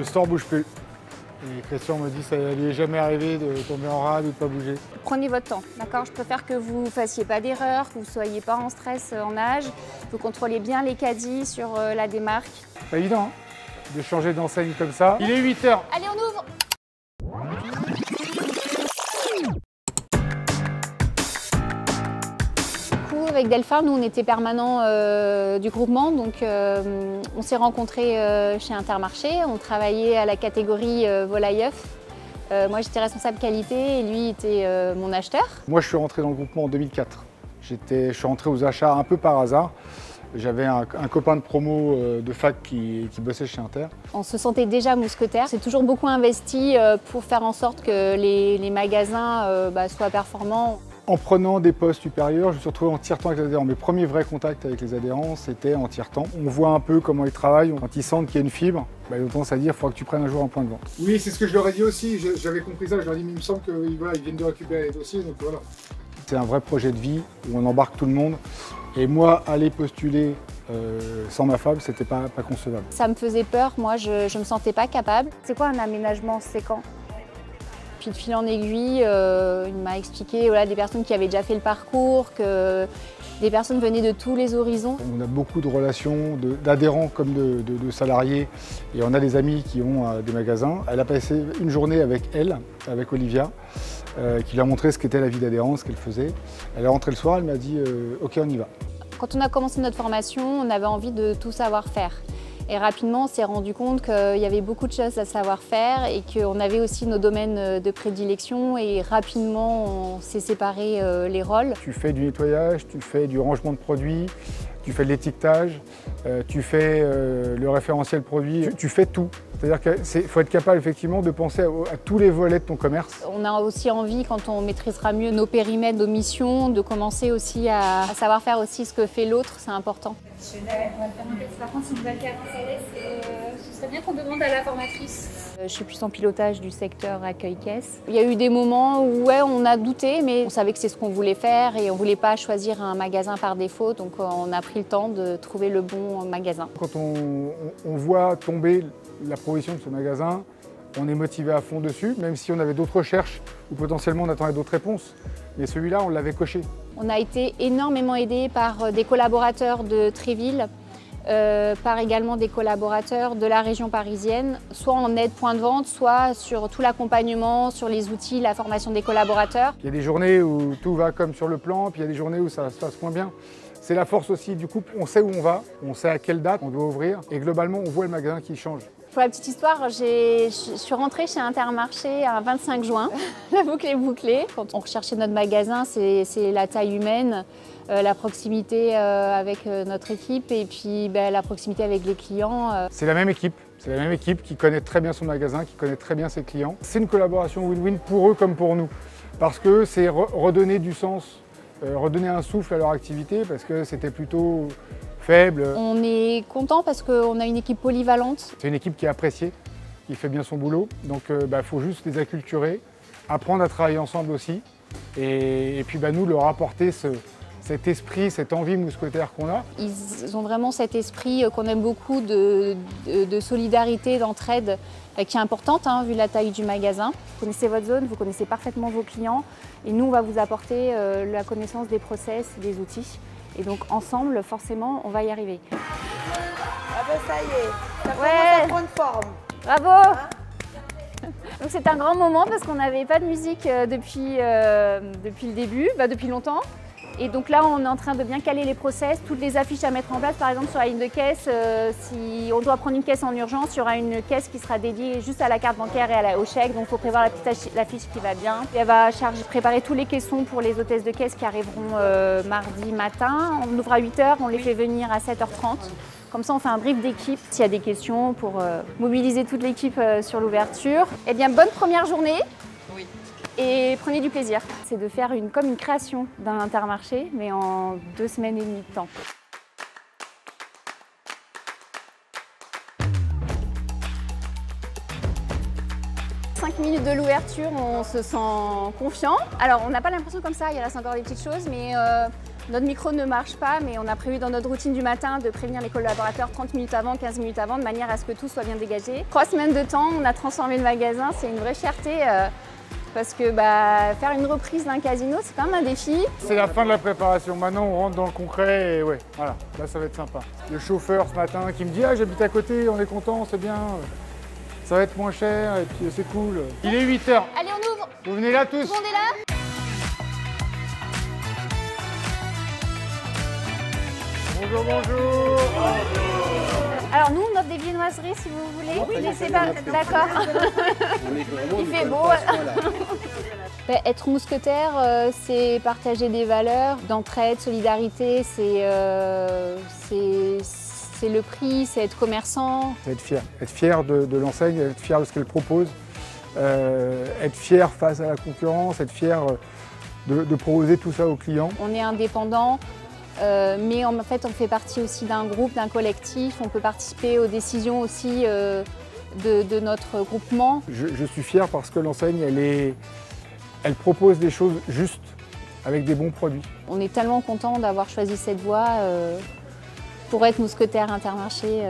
Le store bouge plus. Et Christian me dit ça lui est jamais arrivé de tomber en rade ou de pas bouger. Prenez votre temps, d'accord? Je préfère que vous ne fassiez pas d'erreur, que vous ne soyez pas en stress en nage. Vous contrôlez bien les caddies sur la démarque. Pas évident de changer d'enseigne comme ça. Il est 8h. Allez, on ouvre! Avec Delphin, nous on était permanents du groupement, donc on s'est rencontrés chez Intermarché, on travaillait à la catégorie volaille œuf. Moi j'étais responsable qualité et lui était mon acheteur. Moi je suis rentré dans le groupement en 2004. Je suis rentré aux achats un peu par hasard. J'avais un copain de promo de fac qui bossait chez Inter. On se sentait déjà mousquetaire. C'est toujours beaucoup investi pour faire en sorte que les magasins soient performants. En prenant des postes supérieurs, je me suis retrouvé en tiers-temps avec les adhérents. Mes premiers vrais contacts avec les adhérents, c'était en tiers-temps. On voit un peu comment ils travaillent. Quand ils sentent qu'il y a une fibre, ils ont tendance à dire qu'il faudra que tu prennes un jour un point de vente. Oui, c'est ce que je leur ai dit aussi. J'avais compris ça. Je leur ai dit, mais il me semble qu'ils viennent de récupérer les dossiers. Donc voilà. C'est un vrai projet de vie où on embarque tout le monde. Et moi, aller postuler sans ma femme, c'était pas concevable. Ça me faisait peur. Moi, je me sentais pas capable. C'est quoi un aménagement séquent? Puis de fil en aiguille, il m'a expliqué des personnes qui avaient déjà fait le parcours, que des personnes venaient de tous les horizons. On a beaucoup de relations d'adhérents comme de salariés et on a des amis qui ont des magasins. Elle a passé une journée avec Olivia, qui lui a montré ce qu'était la vie d'adhérent, ce qu'elle faisait. Elle est rentrée le soir, elle m'a dit ok, on y va. Quand on a commencé notre formation, on avait envie de tout savoir faire. Et rapidement, on s'est rendu compte qu'il y avait beaucoup de choses à savoir faire et qu'on avait aussi nos domaines de prédilection et rapidement, on s'est séparé les rôles. Tu fais du nettoyage, tu fais du rangement de produits, tu fais de l'étiquetage, tu fais le référentiel produit, tu fais tout. C'est-à-dire qu'il faut être capable effectivement de penser à tous les volets de ton commerce. On a aussi envie, quand on maîtrisera mieux nos périmètres, nos missions, de commencer aussi à savoir faire aussi ce que fait l'autre, c'est important. On va faire un test. Par contre, si vous battez avant ce serait bien qu'on demande à la formatrice. Je suis plus en pilotage du secteur accueil-caisse. Il y a eu des moments où on a douté, mais on savait que c'est ce qu'on voulait faire et on ne voulait pas choisir un magasin par défaut, donc on a pris le temps de trouver le bon magasin. Quand on voit tomber la proposition de ce magasin, on est motivé à fond dessus, même si on avait d'autres recherches ou potentiellement on attendait d'autres réponses. Mais celui-là, on l'avait coché. On a été énormément aidés par des collaborateurs de Tréville, par également des collaborateurs de la région parisienne, soit en aide point de vente, soit sur tout l'accompagnement, sur les outils, la formation des collaborateurs. Il y a des journées où tout va comme sur le plan, puis il y a des journées où ça se passe moins bien. C'est la force aussi du couple, on sait où on va, on sait à quelle date on doit ouvrir et globalement on voit le magasin qui change. Pour la petite histoire, je suis rentrée chez Intermarché un 25 juin, la boucle est bouclée. Quand on recherchait notre magasin, c'est la taille humaine, la proximité avec notre équipe et puis la proximité avec les clients. C'est la même équipe qui connaît très bien son magasin, qui connaît très bien ses clients. C'est une collaboration win-win pour eux comme pour nous, parce que c'est redonner du sens, redonner un souffle à leur activité, parce que c'était plutôt faible. On est content parce qu'on a une équipe polyvalente. C'est une équipe qui est appréciée, qui fait bien son boulot. Donc faut juste les acculturer, apprendre à travailler ensemble aussi. Et puis nous leur apporter cet esprit, cette envie mousquetaire qu'on a. Ils ont vraiment cet esprit qu'on aime beaucoup de solidarité, d'entraide, qui est importante vu la taille du magasin. Vous connaissez votre zone, vous connaissez parfaitement vos clients. Et nous, on va vous apporter la connaissance des process, des outils. Et donc ensemble, forcément, on va y arriver. Ah ben ça y est, ça commence à prendre forme. Bravo. Donc c'est un grand moment parce qu'on n'avait pas de musique depuis le début, depuis longtemps. Et donc là, on est en train de bien caler les process, toutes les affiches à mettre en place. Par exemple, sur la ligne de caisse, si on doit prendre une caisse en urgence, il y aura une caisse qui sera dédiée juste à la carte bancaire et au chèque. Donc il faut prévoir l'affiche qui va bien. Et elle va préparer tous les caissons pour les hôtesses de caisse qui arriveront mardi matin. On ouvre à 8 h, on les fait venir à 7 h 30. Comme ça, on fait un brief d'équipe. S'il y a des questions pour mobiliser toute l'équipe sur l'ouverture. Eh bien, bonne première journée. Oui. Et prenez du plaisir. C'est de faire comme une création d'un Intermarché, mais en 2 semaines et demie de temps. Cinq minutes de l'ouverture, on se sent confiant. Alors, on n'a pas l'impression comme ça, il reste encore des petites choses, mais Notre micro ne marche pas, mais on a prévu dans notre routine du matin de prévenir les collaborateurs 30 minutes avant, 15 minutes avant, de manière à ce que tout soit bien dégagé. 3 semaines de temps, on a transformé le magasin, c'est une vraie fierté. Parce que faire une reprise d'un casino, c'est quand même un défi. C'est la fin de la préparation. Maintenant, on rentre dans le concret et ouais, voilà, là, ça va être sympa. Le chauffeur ce matin qui me dit « Ah, j'habite à côté, on est content, c'est bien, ça va être moins cher et puis c'est cool. » Il est 8 h. Allez, on ouvre! Vous venez là tous? Tout le monde est là? Bonjour, bonjour. Alors nous, on offre des viennoiseries si vous voulez. Mais c'est pas... D'accord. Il fait beau. Être mousquetaire, c'est partager des valeurs d'entraide, solidarité, c'est le prix, c'est être commerçant. Être fier de l'enseigne, être fier de ce qu'elle propose, être fier face à la concurrence, être fier de proposer tout ça aux clients. On est indépendant. Mais en fait, on fait partie aussi d'un groupe, d'un collectif. On peut participer aux décisions aussi de notre groupement. Je suis fier parce que l'enseigne, elle propose des choses justes, avec des bons produits. On est tellement content d'avoir choisi cette voie pour être mousquetaire Intermarché.